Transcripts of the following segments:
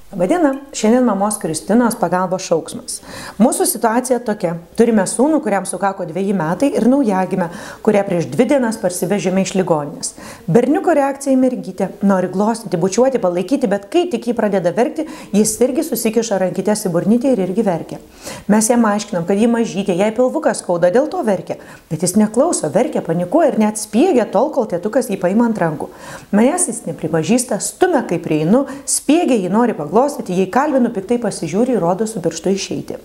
Labadiena, šiandien mamos Kristinos pagalbos šauksmas. Mūsų situacija tokia. Turime sūnų, kuriam sukako 2 metai ir naujagimę, kurią prieš 2 dienas parsivežėme iš ligoninės. Berniuko reakcija į mergytę. Nori glostyti, bučiuoti, palaikyti, bet kai tik jį pradeda verkti, jis irgi susikiša rankytės į burnytę ir irgi verkia. Mes jam aiškinam, kad jį mažytė, jai pilvukas skauda, dėl to verkia. Bet jis neklauso, verkia, panikuoja ir net spiegia tol, kol tėtukas jį paima ant rankų. Manęs jis nepripažįsta, stumia kaip prieinu, spiegia, jį nori paglostyti. Jei kalbinu, piktai pasižiūri ir rodo su pirštu išeiti.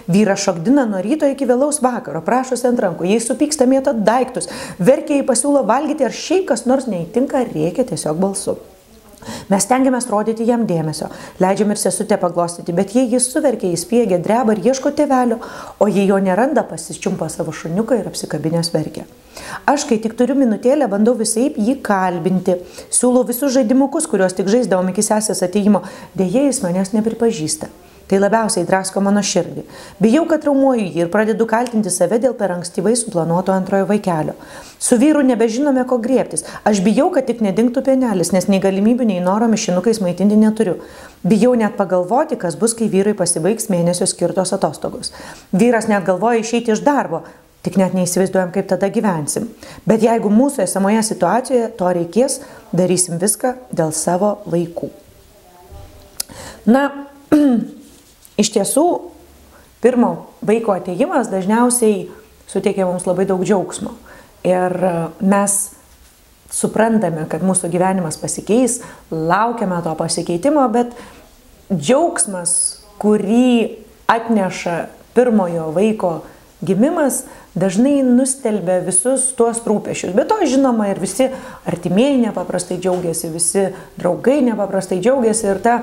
Vyras šokdina nuo ryto iki vėlaus vakaro, prašosi ant rankų, jei supyksta mėto daiktus, verkia, jei pasiūlo valgyti ar šiaip kas nors neįtinka, rėkia tiesiog balsu. Mes stengiamės rodyti jam dėmesio, leidžiam ir sesutę paglostyti, bet jei jis suverkia, jis spiegia, dreba ir ieško tėvelio, o jei jo neranda, pasičiumpa savo šuniuką ir apsikabinęs verkia. Aš, kai tik turiu minutėlę, bandau visaip jį kalbinti, siūlau visus žaidimukus, kuriuos tik žaisdavom iki sesės atėjimo, dėja jis manęs nepripažįsta. Tai labiausiai drasko mano širdį. Bijau, kad traumuoju jį ir pradedu kaltinti save dėl per ankstyvai suplanuoto antrojo vaikelio. Su vyru nebežinome, ko griebtis. Aš bijau, kad tik nedingtų pienelis, nes nei galimybių, nei noro mišinukais maitinti neturiu. Bijau net pagalvoti, kas bus, kai vyrui pasibaigs mėnesio skirtos atostogos. Vyras net galvoja išeiti iš darbo. Tik net neįsivaizduojam, kaip tada gyvensim. Bet jeigu mūsų esamoje situacijoje to reikės, darysim viską dėl savo vaikų. Na, iš tiesų, pirmo vaiko atėjimas dažniausiai suteikia mums labai daug džiaugsmo. Ir mes suprantame, kad mūsų gyvenimas pasikeis, laukiame to pasikeitimo, bet džiaugsmas, kurį atneša pirmojo vaiko gimimas, dažnai nustelbia visus tuos rūpesčius. Bet to žinoma ir visi artimieji nepaprastai džiaugiasi, visi draugai nepaprastai džiaugiasi ir ta,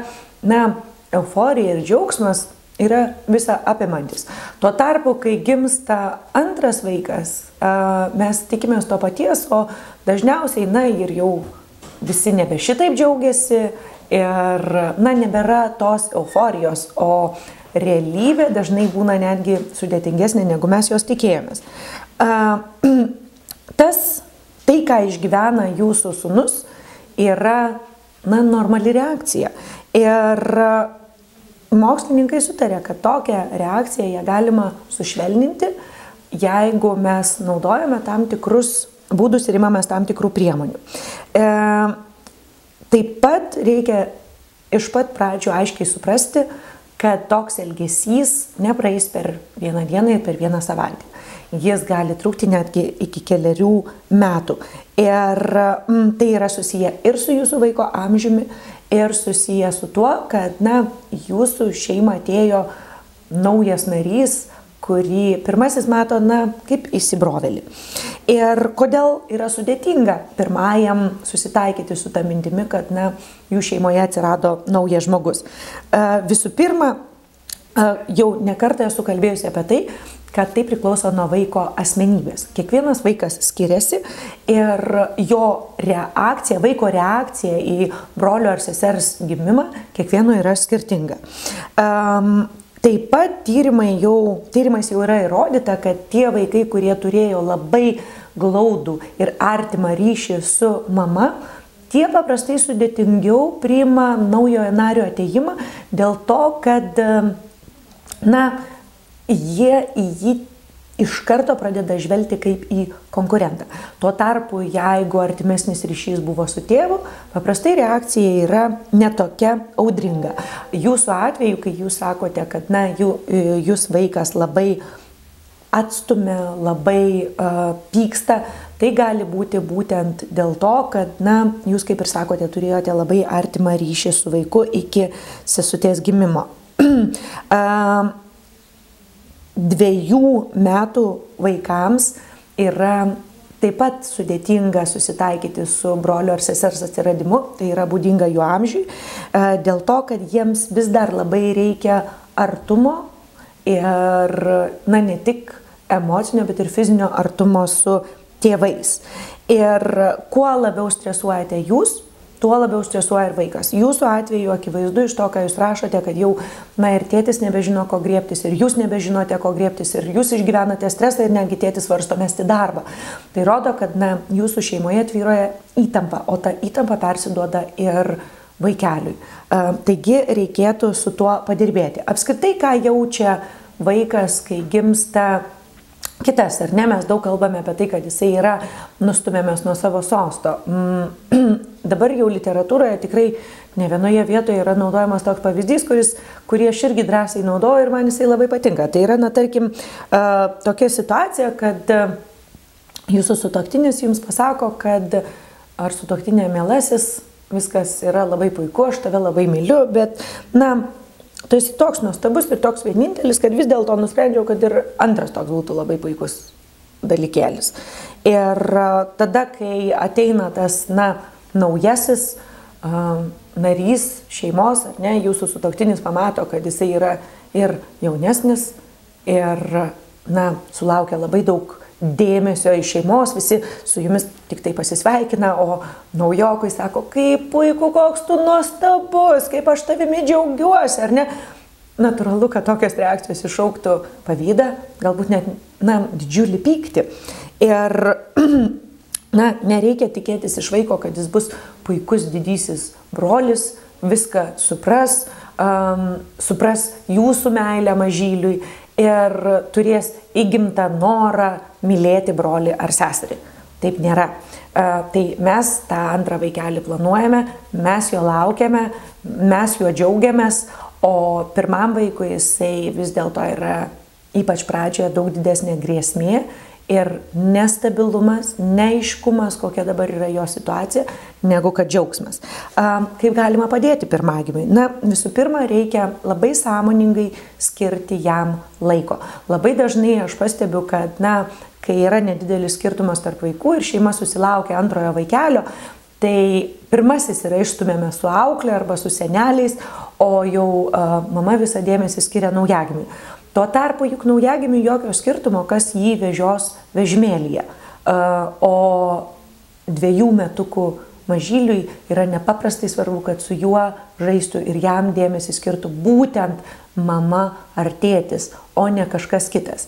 euforija ir džiaugsmas yra visa apimantis. Tuo tarpu, kai gimsta antras vaikas, mes tikimės to paties, o dažniausiai, ir jau visi nebe šitaip džiaugiasi ir, nebėra tos euforijos, o realybė dažnai būna netgi sudėtingesnė, negu mes jos tikėjomės. Tai, ką išgyvena jūsų sūnus, yra normali reakcija. Ir mokslininkai sutarė, kad tokią reakciją ją galima sušvelninti, jeigu mes naudojame tam tikrus būdus ir imamės tam tikrų priemonių. Taip pat reikia iš pat pradžių aiškiai suprasti, kad toks elgesys nepraeis per vieną dieną ir per vieną savaitę. Jis gali trukti netgi iki 4 metų. Ir tai yra susiję ir su jūsų vaiko amžiumi, ir susiję su tuo, kad jūsų šeima atėjo naujas narys, kurį pirmasis mato kaip įsibrovėlį. Ir kodėl yra sudėtinga pirmajam susitaikyti su ta mintimi, kad jų šeimoje atsirado naujas žmogus. Visų pirma, jau nekartą esu kalbėjusi apie tai, kad tai priklauso nuo vaiko asmenybės. Kiekvienas vaikas skiriasi ir jo reakcija, vaiko reakcija į brolio ar sesers gimimą kiekvieno yra skirtinga. Taip pat tyrimais jau yra įrodyta, kad tie vaikai, kurie turėjo labai glaudų ir artimą ryšį su mama, tie paprastai sudėtingiau priima naujojo nario atėjimą dėl to, kad jie į jį iš karto pradeda žvelgti kaip į konkurentą. Tuo tarpu, jeigu artimesnis ryšys buvo su tėvu, paprastai reakcija yra netokia audringa. Jūsų atveju, kai jūs sakote, kad jūs vaikas labai atstumia, labai pyksta, tai gali būti būtent dėl to, kad jūs, kaip ir sakote, turėjote labai artimą ryšį su vaiku iki sesutės gimimo. 2 metų vaikams yra taip pat sudėtinga susitaikyti su brolio ar sesers atsiradimu, tai yra būdinga jų amžiui, dėl to, kad jiems vis dar labai reikia artumo ir, ne tik emocinio, bet ir fizinio artumo su tėvais. Ir kuo labiau stresuojate jūs, tuo labiau stresuoja ir vaikas. Jūsų atveju akivaizdu iš to, ką jūs rašote, kad jau, ir tėtis nebežino, ko griebtis, ir jūs nebežinote, ko griebtis, ir jūs išgyvenate stresą, ir netgi tėtis svarsto mesti darbą. Tai rodo, kad, jūsų šeimoje tvyroja įtampa, o ta įtampa persiduoda ir vaikeliui. Taigi reikėtų su tuo padirbėti. Apskritai, ką jaučia vaikas, kai gimsta kitas, ar ne, mes daug kalbame apie tai, kad jisai yra nustumiamas nuo savo sosto. Dabar jau literatūroje tikrai ne vienoje vietoje yra naudojamas toks pavyzdys, kurį aš irgi drąsiai naudoju ir man jisai labai patinka. Tai yra, tarkim, tokia situacija, kad jūsų sutuoktinis jums pasako, kad ar sutuoktinė mielasis, viskas yra labai puiku, aš tave labai myliu, bet, tu esi toks nuostabus ir toks vienintelis, kad vis dėlto nusprendžiau, kad ir antras toks būtų labai puikus dalykėlis. Ir tada, kai ateina tas, naujasis narys šeimos, ar ne, jūsų sutuoktinis pamato, kad jisai yra ir jaunesnis, ir, sulaukia labai daug dėmesio iš šeimos, visi su jumis tik tai pasisveikina, o naujokui sako, kaip puiku, koks tu nuostabus, kaip aš tavimi džiaugiuosi, ar ne? Natūralu, kad tokios reakcijos iššauktų pavydą, galbūt net, didžiulį pyktį. Ir, nereikia tikėtis iš vaiko, kad jis bus puikus didysis brolis, viską supras jūsų meilę mažyliui ir turės įgimtą norą mylėti brolį ar seserį. Taip nėra. Tai mes tą antrą vaikelį planuojame, mes jo laukiame, mes juo džiaugiamės, o pirmam vaikui jisai vis dėlto yra ypač pradžioje daug didesnė grėsmė ir nestabilumas, neaiškumas, kokia dabar yra jo situacija, negu kad džiaugsmas. Kaip galima padėti pirmagimiui? Visų pirma, reikia labai sąmoningai skirti jam laiko. Labai dažnai aš pastebiu, kad, kai yra nedidelis skirtumas tarp vaikų ir šeima susilaukia antrojo vaikelio, tai pirmasis yra išstumiamas su aukle arba su seneliais, o jau mama visą dėmesį skiria naujagimiui. Tuo tarpu juk naujagimiui jokio skirtumo, kas jį vežios vežimėlyje. O 2 metukų mažyliui yra nepaprastai svarbu, kad su juo žaistų ir jam dėmesį skirtų būtent mama ar tėtis, o ne kažkas kitas.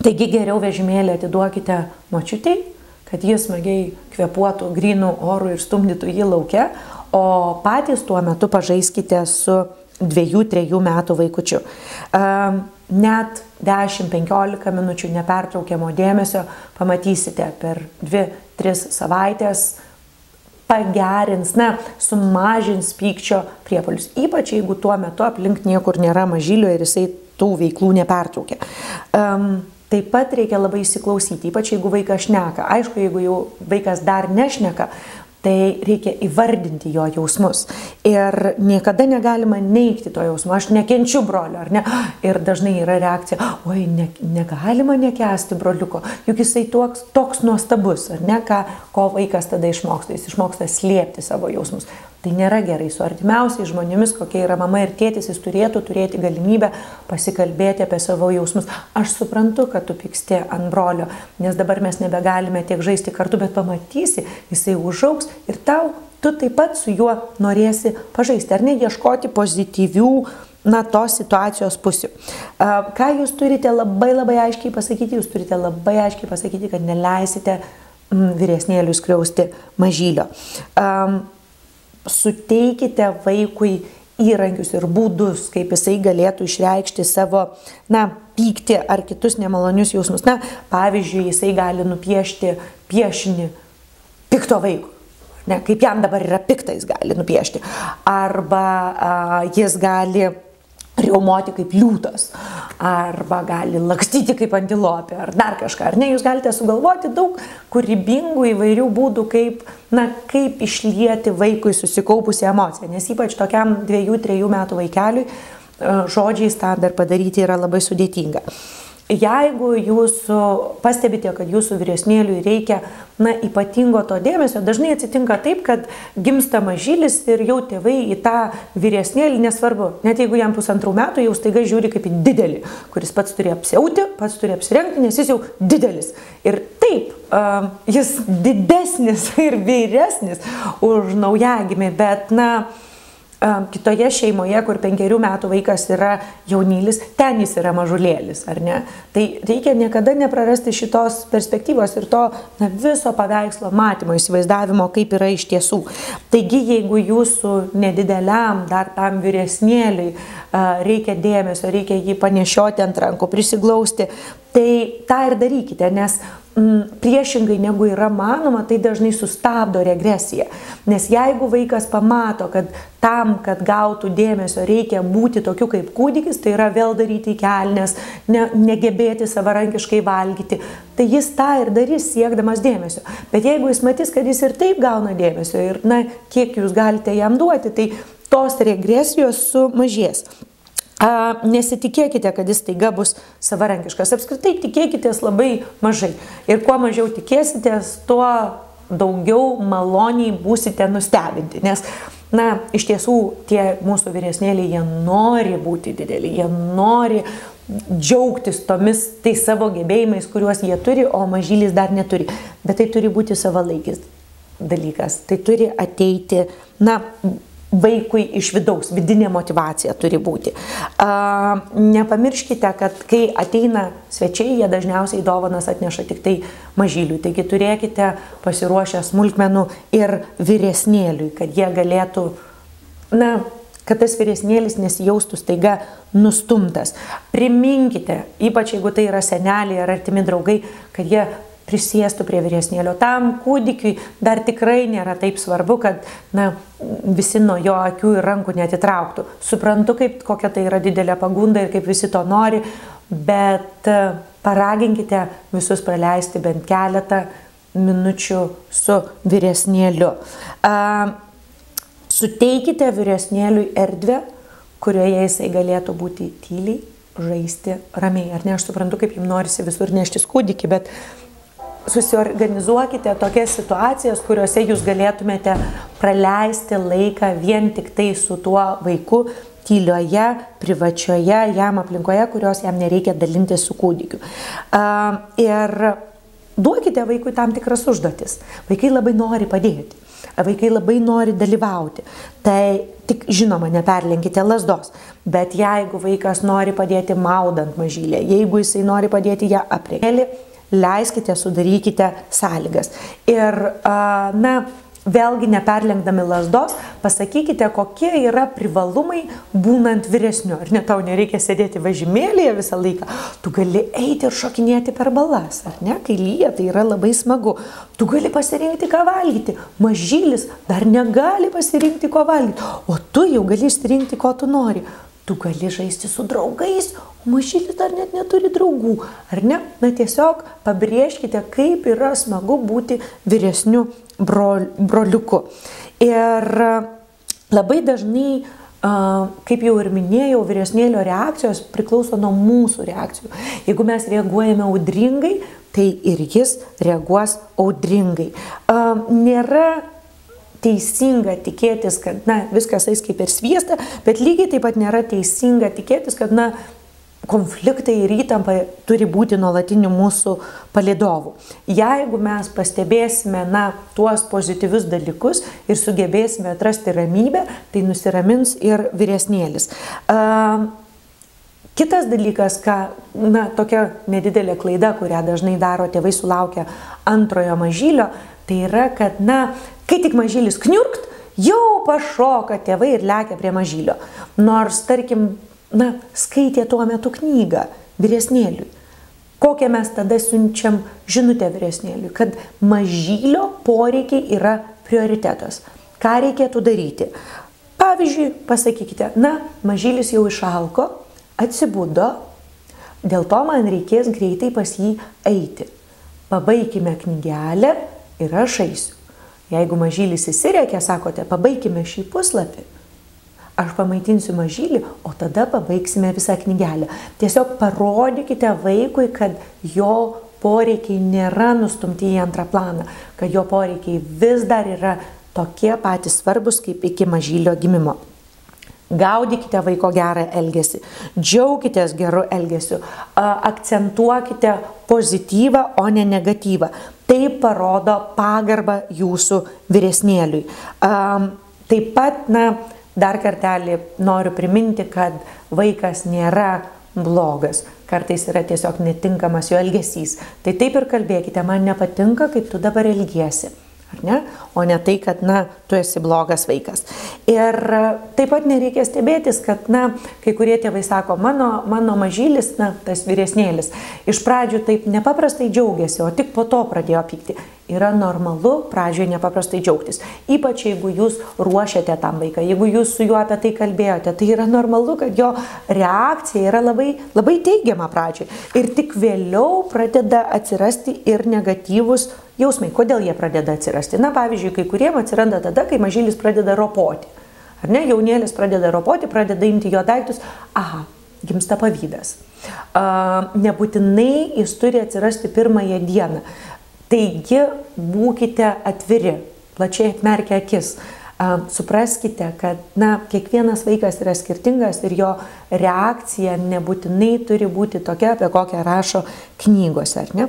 Taigi geriau vežimėlį atiduokite močiutei, kad jis smagiai kvėpuotų grynų orų ir stumdytų jį lauke, o patys tuo metu pažaiskite su 2-3 metų vaikučiu. Net 10-15 minučių nepertraukiamo dėmesio pamatysite per 2-3 savaitės pagerins, sumažins pykčio priepuolius. Ypač jeigu tuo metu aplink niekur nėra mažylio ir jisai tų veiklų nepertraukia. Taip pat reikia labai įsiklausyti, ypač jeigu vaikas šneka. Aišku, jeigu jau vaikas dar nešneka, tai reikia įvardinti jo jausmus. Ir niekada negalima neigti to jausmo. Aš nekenčiu brolio, ar ne? Ir dažnai yra reakcija, oi, negalima nekęsti broliuko, juk jisai toks nuostabus, ar ne? Ko vaikas tada išmoksta? Jis išmoksta slėpti savo jausmus. Tai nėra gerai. Su artimiausiais žmonėmis, kokia yra mama ir tėtis, jis turėtų turėti galimybę pasikalbėti apie savo jausmus. Aš suprantu, kad tu pyksti ant brolio, nes dabar mes nebegalime tiek žaisti kartu, bet pamatysi, jisai užaugs ir tu taip pat su juo norėsi pažaisti, ar ne, ieškoti pozityvių, tos situacijos pusių. Ką jūs turite labai aiškiai pasakyti? Jūs turite labai aiškiai pasakyti, kad neleisite vyresnėliui skriausti mažylio. Suteikite vaikui įrankius ir būdus, kaip jisai galėtų išreikšti savo, pyktį ar kitus nemalonius jausmus. Pavyzdžiui, jisai gali nupiešti piešinį pikto vaiko. Kaip jam dabar yra pikta, jis gali nupiešti. Arba jis gali riaumoti kaip liūtas, arba gali lakstyti kaip antilopė, ar dar kažką. Ar ne, jūs galite sugalvoti daug kūrybingų įvairių būdų, kaip išlieti vaikui susikaupusią emociją. Nes ypač tokiam 2-3 metų vaikeliui žodžiais tą dar padaryti yra labai sudėtinga. Jeigu jūs pastebite, kad jūsų vyresnėliui reikia ypatingo to dėmesio, dažnai atsitinka taip, kad gimsta mažylis ir jau tėvai į tą vyresnėlį, nesvarbu, net jeigu jam 1,5 metų, jau staiga žiūri kaip į didelį, kuris pats turi apsiauti, pats turi apsirengti, nes jis jau didelis. Ir taip, jis didesnis ir vyresnis už naujagimį, bet kitoje šeimoje, kur 5 metų vaikas yra jaunylis, ten jis yra mažulėlis, ar ne? Tai reikia niekada neprarasti šitos perspektyvos ir to viso paveikslo matymo, įsivaizdavimo, kaip yra iš tiesų. Taigi, jeigu jūsų nedideliam, dar tam vyresnėliui reikia dėmesio, reikia jį panešioti ant rankų, prisiglausti, tai tą ir darykite, nes priešingai negu yra manoma, tai dažnai sustabdo regresiją. Nes jeigu vaikas pamato, kad tam, kad gautų dėmesio, reikia būti tokiu kaip kūdikis, tai yra vėl daryti kelnes, negebėti savarankiškai valgyti, tai jis tą ir darys siekdamas dėmesio. Bet jeigu jis matys, kad jis ir taip gauna dėmesio ir kiek jūs galite jam duoti, tai tos regresijos sumažės. Nesitikėkite, kad jis taiga bus savarankiškas. Apskritai tikėkitės labai mažai. Ir kuo mažiau tikėsitės, tuo daugiau maloniai būsite nustebinti. Nes, iš tiesų, tie mūsų vyresnėliai, jie nori būti dideli, jie nori džiaugtis tais savo gebėjimais, kuriuos jie turi, o mažylis dar neturi. Bet tai turi būti savalaikis dalykas. Tai turi ateiti, vaikui iš vidaus, vidinė motyvacija turi būti. Nepamirškite, kad kai ateina svečiai, jie dažniausiai dovanas atneša tik tai mažyliui. Taigi turėkite pasiruošę smulkmenų ir vyresnėliui, kad jie galėtų, kad tas vyresnėlis nesijaustų staiga nustumtas. Priminkite, ypač jeigu tai yra seneliai ar artimi draugai, kad jie prisėstų prie vyresnėlio. Tam kūdikiui dar tikrai nėra taip svarbu, kad visi nuo jo akių ir rankų neatitrauktų. Suprantu, kokia tai yra didelė pagunda ir kaip visi to nori, bet paraginkite visus praleisti bent keletą minučių su vyresnėliu. Suteikite vyresnėliui erdvę, kurioje jisai galėtų būti tyliai, žaisti ramiai. Ar ne, aš suprantu, kaip jums norisi visur neštis kūdikį, bet susiorganizuokite tokias situacijas, kuriuose jūs galėtumėte praleisti laiką vien tik tai su tuo vaiku tylioje, privačioje jam aplinkoje, kurios jam nereikia dalinti su kūdikiu. Ir duokite vaikui tam tikras užduotis. Vaikai labai nori padėti. Vaikai labai nori dalyvauti. Tai tik, žinoma, neperlenkite lazdos. Bet jeigu vaikas nori padėti maudant mažylę, jeigu jisai nori padėti ją aprengti, leiskite, sudarykite sąlygas. Ir, vėlgi neperlenkdami lazdos, pasakykite, kokie yra privalumai būnant vyresniu. Ar ne, tau nereikia sėdėti vežimėlėje visą laiką. Tu gali eiti ir šokinėti per balas, ar ne? Kai lyja, tai yra labai smagu. Tu gali pasirinkti, ką valgyti. Mažylis dar negali pasirinkti, ko valgyti. O tu jau gali išsirinkti, ko tu nori. Tu gali žaisti su draugais, o mažylis dar net neturi draugų, ar ne? Tiesiog pabrėžkite, kaip yra smagu būti vyresniu broliuku. Ir labai dažnai, kaip jau ir minėjau, vyresnėlio reakcijos priklauso nuo mūsų reakcijų. Jeigu mes reaguojame audringai, tai ir jis reaguos audringai. Nėra teisinga tikėtis, kad viskas eis kaip ir sviesta, bet lygiai taip pat nėra teisinga tikėtis, kad konfliktai ir įtampa turi būti nuolatinių mūsų palydovų. Jeigu mes pastebėsime tuos pozityvius dalykus ir sugebėsime atrasti ramybę, tai nusiramins ir vyresnėlis. Kitas dalykas, tokia nedidelė klaida, kurią dažnai daro tėvai sulaukę antrojo mažylio, tai yra, kad kai tik mažylis kniurkt, jau pašoka tėvai ir lekia prie mažylio. Nors, tarkim, skaitė tuo metu knygą vyresnėliui. Kokią mes tada siunčiam žinutę vyresnėliui? Kad mažylio poreikiai yra prioritetas. Ką reikėtų daryti? Pavyzdžiui, pasakykite, mažylis jau išalko, atsibudo, dėl to man reikės greitai pas jį eiti. Pabaikime knygelę ir aš eisiu. Jeigu mažylis įsirėkia, sakote, pabaikime šį puslapį, aš pamaitinsiu mažylį, o tada pabaigsime visą knygelę. Tiesiog parodykite vaikui, kad jo poreikiai nėra nustumti į antrą planą, kad jo poreikiai vis dar yra tokie patys svarbus kaip iki mažylio gimimo. Gaudykite vaiko gerą elgesį, džiaukitės geru elgesiu, akcentuokite pozityvą, o ne negatyvą. Tai parodo pagarbą jūsų vyresnėliui. Taip pat, dar kartelį noriu priminti, kad vaikas nėra blogas. Kartais yra tiesiog netinkamas jo elgesys. Tai taip ir kalbėkite, man nepatinka, kaip tu dabar elgiesi. Ar ne? O ne tai, kad, tu esi blogas vaikas. Ir taip pat nereikia stebėtis, kad, kai kurie tėvai sako, mano mažylis, tas vyresnėlis, iš pradžių taip nepaprastai džiaugiasi, o tik po to pradėjo pykti. Yra normalu pradžioje nepaprastai džiaugtis. Ypač jeigu jūs ruošiate tam vaiką, jeigu jūs su juo apie tai kalbėjote, tai yra normalu, kad jo reakcija yra labai, labai teigiama pradžioje. Ir tik vėliau pradeda atsirasti ir negatyvus jausmai. Kodėl jie pradeda atsirasti? Pavyzdžiui, kai kuriem atsiranda tada, kai mažylis pradeda ropoti. Ar ne? Jaunėlis pradeda ropoti, pradeda imti jo daiktus. Aha, gimsta pavydas. Nebūtinai jis turi atsirasti pirmąją dieną. Taigi būkite atviri, plačiai atmerkę akis. Supraskite, kad kiekvienas vaikas yra skirtingas ir jo reakcija nebūtinai turi būti tokia, apie kokią rašo knygose. Ar ne?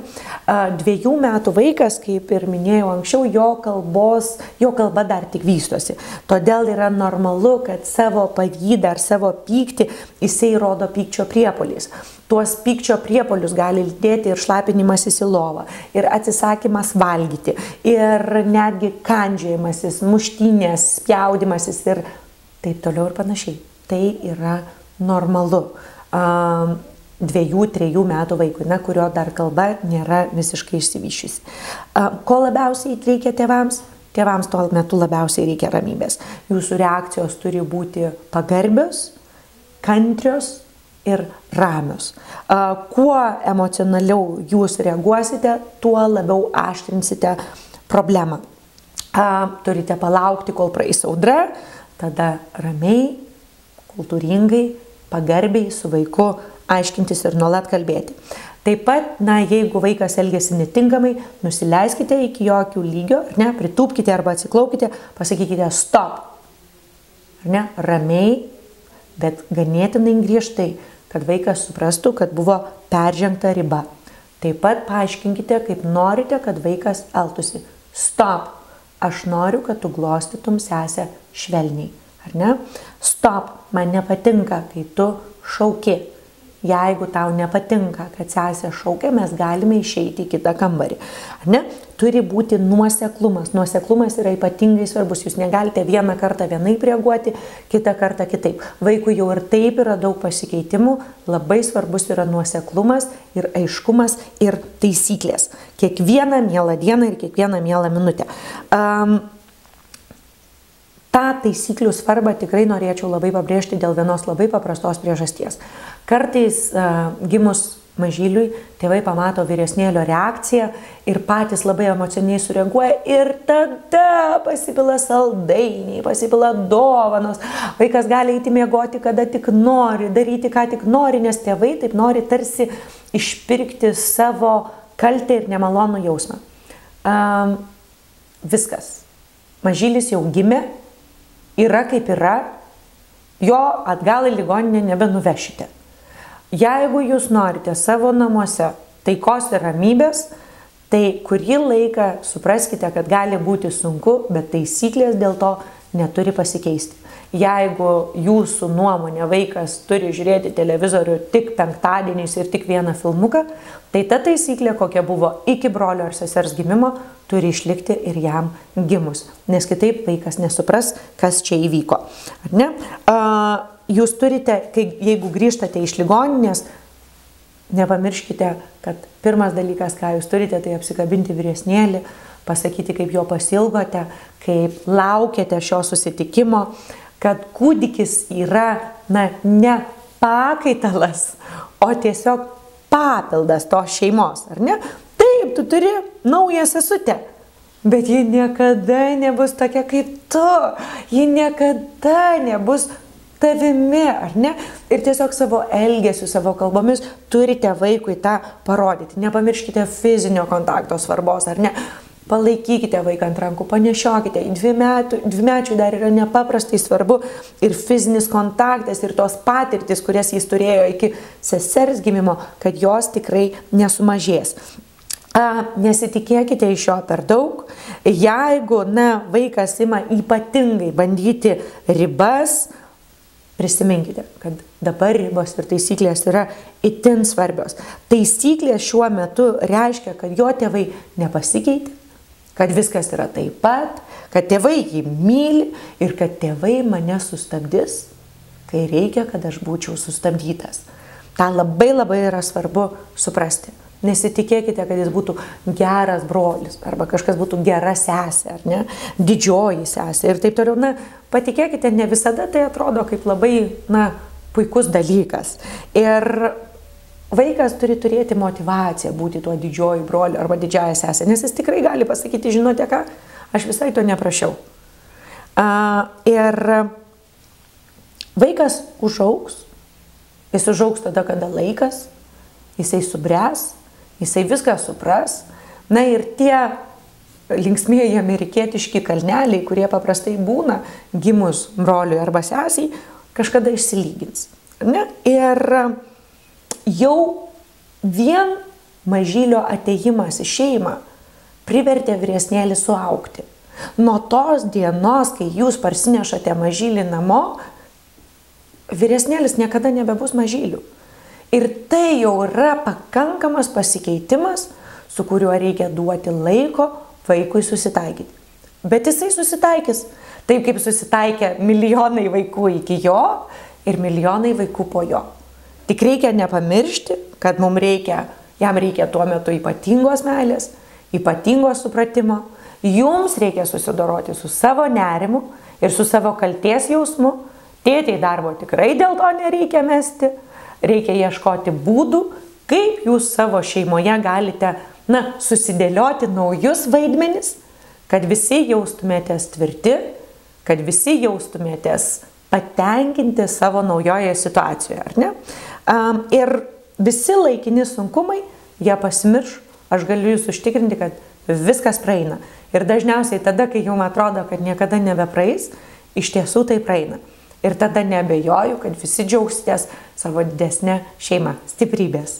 2 metų vaikas, kaip ir minėjau anksčiau, jo kalba dar tik vystosi. Todėl yra normalu, kad savo pavydą ar savo pyktį jisai rodo pykčio priepuoliais. Tuos pykčio priepuolius gali lydėti ir šlapinimasis į lovą, ir atsisakymas valgyti, ir netgi kandžiojimasis, muštynės, spjaudimasis ir taip toliau ir panašiai. Tai yra normalu 2-3 metų vaikui, kurio dar kalba nėra visiškai išsivyščiusi. Ko labiausiai reikia tėvams? Tėvams tuo metu labiausiai reikia ramybės. Jūsų reakcijos turi būti pagarbios, kantrios ir ramios. Kuo emocionaliau jūs reaguosite, tuo labiau aštrinsite problemą. Turite palaukti, kol praeis audra, tada ramiai, kultūringai, pagarbiai su vaiku aiškintis ir nuolat kalbėti. Taip pat, jeigu vaikas elgiasi netinkamai, nusileiskite iki jo akių lygio, pritūpkite arba atsiklaukite, pasakykite stop. Ramiai, bet ganėtinai griežtai, kad vaikas suprastų, kad buvo peržengta riba. Taip pat paaiškinkite, kaip norite, kad vaikas elgtųsi. Stop, aš noriu, kad tu glostytum sesę švelniai. Ar ne? Stop, man nepatinka, kai tu šauki. Jeigu tau nepatinka, kad sesė šaukia, mes galime išeiti į kitą kambarį. Ar ne? Turi būti nuoseklumas. Nuoseklumas yra ypatingai svarbus. Jūs negalite vieną kartą vienaip reaguoti, kitą kartą kitaip. Vaikui jau ir taip yra daug pasikeitimų. Labai svarbus yra nuoseklumas ir aiškumas ir taisyklės. Kiekvieną mielą dieną ir kiekvieną mielą minutę. tą taisyklių svarbą tikrai norėčiau labai pabrėžti dėl vienos labai paprastos priežasties. Kartais gimus mažyliui tėvai pamato vyresnėlio reakciją ir patys labai emociniai sureaguoja ir tada pasipila saldainiai, pasipila dovanos. Vaikas gali eiti miegoti, kada tik nori, daryti, ką tik nori, nes tėvai taip nori tarsi išpirkti savo kaltę ir nemalonų jausmą. Viskas. Mažylis jau gimė, yra kaip yra, jo atgal į ligoninę nebenuvešite. Jeigu jūs norite savo namuose taikos ir ramybės, tai kurį laiką supraskite, kad gali būti sunku, bet taisyklės dėl to neturi pasikeisti. Jeigu jūsų nuomonė vaikas turi žiūrėti televizorių tik penktadieniais ir tik vieną filmuką, tai ta taisyklė, kokia buvo iki brolio ar sesers gimimo, turi išlikti ir jam gimus. Nes kitaip vaikas nesupras, kas čia įvyko. Ar ne? Jūs turite, jeigu grįžtate iš ligoninės, nepamirškite, kad pirmas dalykas, ką jūs turite, tai apsikabinti vyresnėlį, pasakyti, kaip jo pasilgote, kaip laukiate šio susitikimo, kad kūdikis yra, ne pakaitalas, o tiesiog papildas tos šeimos, ar ne? Taip, tu turi naują sesutę, bet ji niekada nebus tokia kaip tu, ji niekada nebus tavimi, ar ne? Ir tiesiog savo elgesiu, savo kalbomis turite vaikui tą parodyti. Nepamirškite fizinio kontakto svarbos, ar ne? Palaikykite vaiką ant rankų, panešiokite. Dvimečiui dar yra nepaprastai svarbu ir fizinis kontaktas, ir tos patirtis, kurias jis turėjo iki sesers gimimo, kad jos tikrai nesumažės. Nesitikėkite iš jo per daug. Jeigu, vaikas ima ypatingai bandyti ribas, prisiminkite, kad dabar ribos ir taisyklės yra itin svarbios. Taisyklės šiuo metu reiškia, kad jo tėvai nepasikeitė, kad viskas yra taip pat, kad tėvai jį myli ir kad tėvai mane sustabdys, kai reikia, kad aš būčiau sustabdytas. Ta labai yra svarbu suprasti. Nesitikėkite, kad jis būtų geras brolis, arba kažkas būtų gera sesė, ar ne, didžioji sesė ir taip toliau. Patikėkite, ne visada tai atrodo kaip labai, puikus dalykas. Ir vaikas turi turėti motivaciją būti tuo didžioju broliu arba didžiąją sesę, nes jis tikrai gali pasakyti, žinote ką, aš visai to neprašiau. Ir vaikas užaugs, jis užaugs tada, kada laikas, jisai subręs, jisai viską supras. Ir tie linksmieji amerikietiški kalneliai, kurie paprastai būna gimus broliui arba sesiai, kažkada išsilygins. Ir jau vien mažylio atėjimas į šeimą privertė vyresnėlį suaugti. Nuo tos dienos, kai jūs parsinešate mažylį namo, vyresnėlis niekada nebebus mažylių. Ir tai jau yra pakankamas pasikeitimas, su kuriuo reikia duoti laiko vaikui susitaikyti. Bet jisai susitaikys, taip kaip susitaikė milijonai vaikų iki jo ir milijonai vaikų po jo. Tik reikia nepamiršti, kad jam reikia tuo metu ypatingos meilės, ypatingos supratimo. Jums reikia susidoroti su savo nerimu ir su savo kaltės jausmu. Tėtei darbo tikrai dėl to nereikia mesti. Reikia ieškoti būdų, kaip jūs savo šeimoje galite, susidėlioti naujus vaidmenis, kad visi jaustumėtės tvirti, kad visi jaustumėtės patenkinti savo naujoje situacijoje, ar ne? Ir visi laikini sunkumai, jie pasimirš, aš galiu jūs užtikrinti, kad viskas praeina. Ir dažniausiai tada, kai jums atrodo, kad niekada nebepraeis, iš tiesų tai praeina. Ir tada neabejoju, kad visi džiaugsitės savo didesnę šeimą. Stiprybės.